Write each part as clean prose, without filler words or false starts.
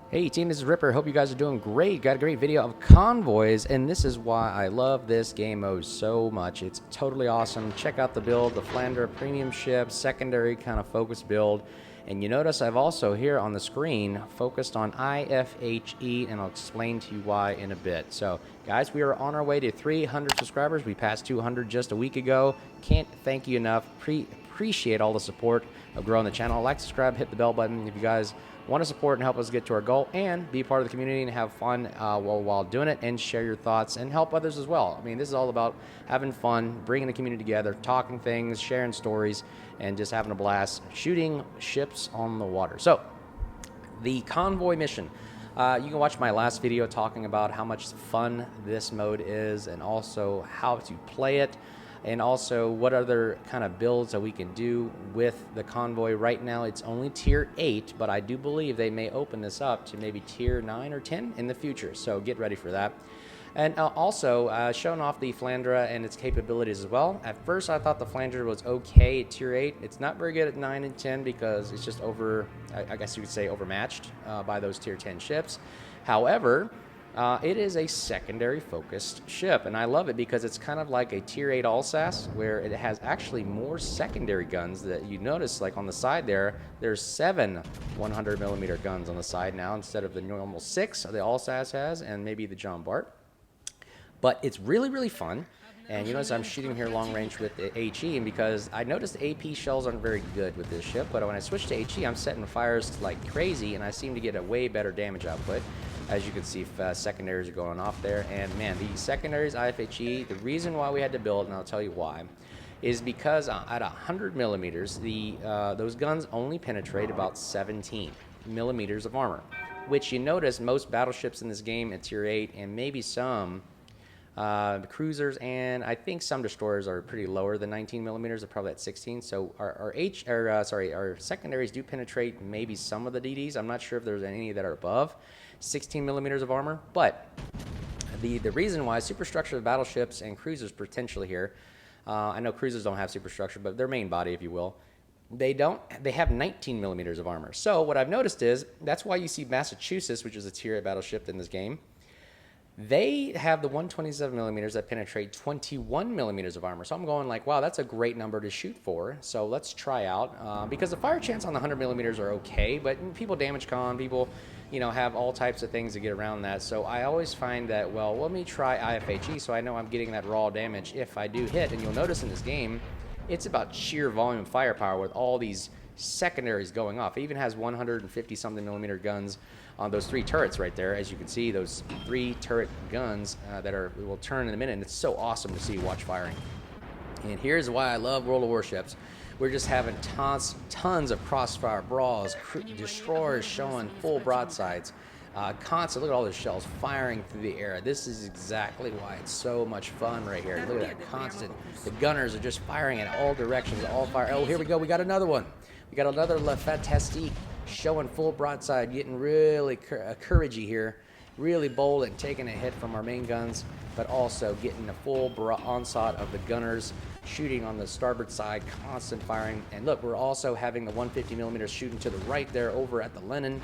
Hey team, this is Ripper. Hope you guys are doing great. Got a great video of Convoys, and this is why I love this game mode so much. It's totally awesome. Check out the build, the Flandre premium ship, secondary kind of focus build. And you notice I've also here on the screen focused on IFHE, and I'll explain to you why in a bit. So guys, we are on our way to 300 subscribers. We passed 200 just a week ago. Can't thank you enough. Appreciate all the support of growing the channel. Like, subscribe, hit the bell button if you guys want to support and help us get to our goal, and be part of the community and have fun while doing it, and share your thoughts and help others as well. I mean, this is all about having fun, bringing the community together, talking things, sharing stories, and just having a blast shooting ships on the water. So the convoy mission, you can watch my last video talking about how much fun this mode is, and also how to play it, and also what other kind of builds that we can do with the convoy. Right now it's only tier 8, but I do believe they may open this up to maybe tier 9 or 10 in the future, so get ready for that. And also showing off the Flandre and its capabilities as well. At first I thought the Flandre was okay at tier 8. It's not very good at 9 and 10 because it's just I guess you could say overmatched by those tier 10 ships. However, it is a secondary focused ship, and I love it because it's kind of like a tier 8 Alsace, where it has actually more secondary guns that you notice, like on the side there's 7 100mm guns on the side now instead of the normal 6 the Alsace has, and maybe the John Bart. But it's really, really fun. And you notice I'm shooting here long range with the HE, and because I noticed the AP shells aren't very good with this ship, but when I switch to HE, I'm setting fires like crazy, and I seem to get a way better damage output. As you can see, secondaries are going off there, and man, the secondaries IFHE, the reason why we had to build, and I'll tell you why, is because at 100mm, those guns only penetrate about 17mm of armor, which you notice most battleships in this game at tier 8, and maybe some cruisers, and I think some destroyers are pretty lower than 19mm. They're probably at 16. So our secondaries do penetrate maybe some of the DDs. I'm not sure if there's any that are above 16mm of armor, but the reason why superstructure of battleships and cruisers potentially here, I know cruisers don't have superstructure, but their main body, if you will, they have 19mm of armor. So what I've noticed is that's why you see Massachusetts, which is a tier 8 battleship in this game. They have the 127mm that penetrate 21mm of armor. So I'm going like, wow, that's a great number to shoot for. So let's try out, because the fire chance on the 100mm are okay, but people damage con, people, have all types of things to get around that. So I always find that, well, let me try IFHE so I know I'm getting that raw damage if I do hit. And you'll notice in this game, it's about sheer volume of firepower with all these secondaries going off. It even has 150 something millimeter guns on those 3 turrets right there. As you can see, those 3 turret guns we will turn in a minute, and it's so awesome to see watch firing. And here's why I love World of Warships. We're just having tons of crossfire brawls, destroyers showing full broadsides, constant. Look at all those shells firing through the air. This is exactly why it's so much fun right here. Look at that constant. The gunners are just firing in all directions, all fire. Oh, here we go. We got another one. We got another Le Fantastique showing full broadside, getting really couragey here, really bold and taking a hit from our main guns, but also getting a full onslaught of the gunners shooting on the starboard side, constant firing. And look, we're also having the 150mm shooting to the right there over at the Lenin.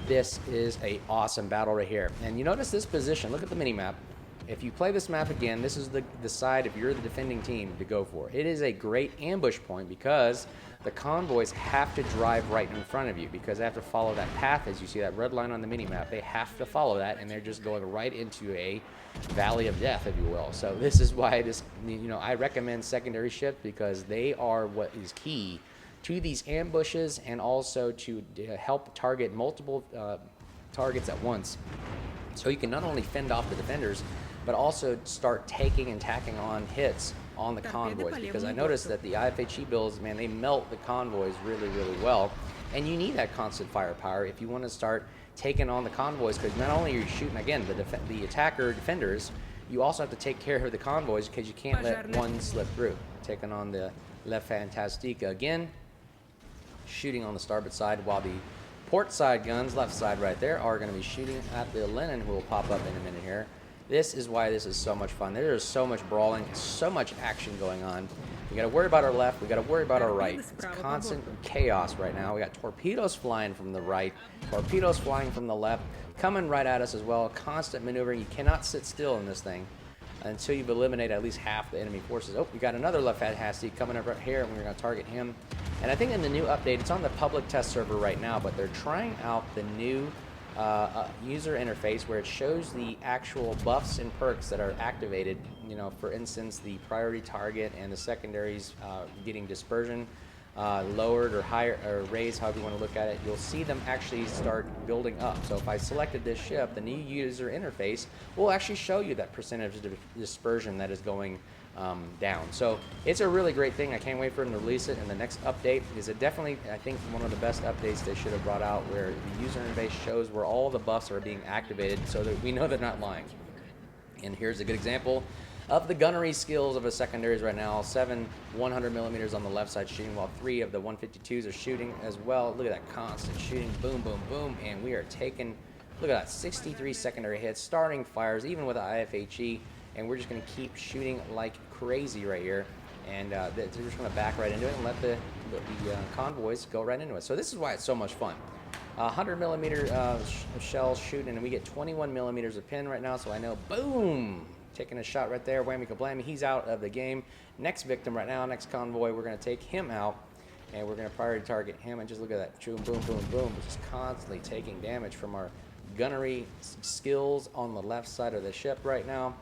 This is a awesome battle right here. And you notice this position, look at the mini map. If you play this map again, this is the side, if you're the defending team, to go for. It is a great ambush point because the convoys have to drive right in front of you, because they have to follow that path. As you see that red line on the mini map, they have to follow that, and they're just going right into a valley of death, if you will. So this is why I recommend secondary ships, because they are what is key to these ambushes, and also to help target multiple targets at once. So you can not only fend off the defenders, but also start taking and tacking on hits on the convoys, because I noticed that the IFHE builds, man, they melt the convoys really, really well. And you need that constant firepower if you want to start taking on the convoys, because not only are you shooting, again, the attacker defenders, you also have to take care of the convoys, because you can't let one slip through. Taking on the Le Fantastique again, shooting on the starboard side, while the port side guns, left side right there, are going to be shooting at the Lenin, who will pop up in a minute here. This is why this is so much fun. There is so much brawling, so much action going on. We got to worry about our left. We got to worry about our right. It's constant chaos right now. We got torpedoes flying from the right, torpedoes flying from the left, coming right at us as well. Constant maneuvering. You cannot sit still in this thing until you've eliminated at least half the enemy forces. Oh, we got another left-hand Hasty coming up right here, and we're going to target him. And I think in the new update, it's on the public test server right now, but they're trying out the new user interface where it shows the actual buffs and perks that are activated. You know, for instance, the priority target and the secondaries getting dispersion lowered or higher or raised, however you want to look at it. You'll see them actually start building up. So if I selected this ship, the new user interface will actually show you that percentage of dispersion that is going down. So it's a really great thing. I can't wait for them to release it. And the next update is definitely, I think, one of the best updates they should have brought out, where the user interface shows where all the buffs are being activated so that we know they're not lying. And here's a good example of the gunnery skills of a secondaries right now. 7 100mm on the left side shooting, while 3 of the 152s are shooting as well. Look at that constant shooting, boom, boom, boom, and we are taking, look at that, 63 secondary hits, starting fires, even with the IFHE, and we're just going to keep shooting like crazy right here. And they're just going to back right into it and let the convoys go right into it. So this is why it's so much fun. 100mm shells shooting, and we get 21mm a pin right now, so I know, boom, taking a shot right there, whammy kablammy, he's out of the game. Next victim right now, next convoy, we're going to take him out, and we're going to priority target him, and just look at that, boom, boom, boom, boom, just constantly taking damage from our gunnery skills on the left side of the ship right now.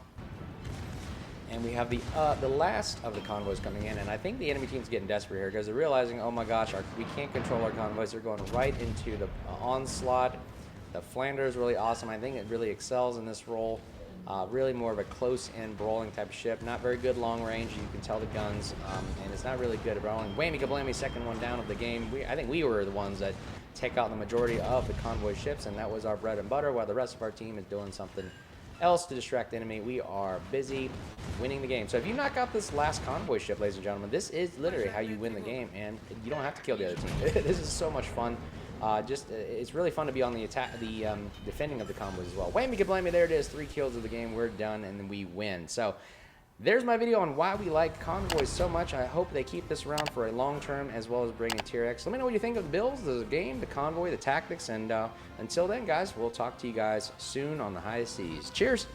And we have the last of the convoys coming in, and I think the enemy team's getting desperate here because they're realizing, oh my gosh, we can't control our convoys. They're going right into the onslaught. The Flandre is really awesome. I think it really excels in this role. Really more of a close-in brawling type of ship. Not very good long range. You can tell the guns, and it's not really good at brawling. Whammy kablammy, second one down of the game. I think we were the ones that take out the majority of the convoy ships, and that was our bread and butter, while the rest of our team is doing something else to distract the enemy. We are busy winning the game. So if you knock out this last convoy ship, ladies and gentlemen, this is literally how you win the game, and you don't have to kill the other team. This is so much fun. It's really fun to be on the attack, defending of the convoys as well. Whammy kablammy, there it is, 3 kills of the game. We're done, and then we win. So there's my video on why we like convoys so much. I hope they keep this around for a long term, as well as bringing Tier X. Let me know what you think of the builds, the game, the convoy, the tactics, and until then, guys, we'll talk to you guys soon on the high seas. Cheers!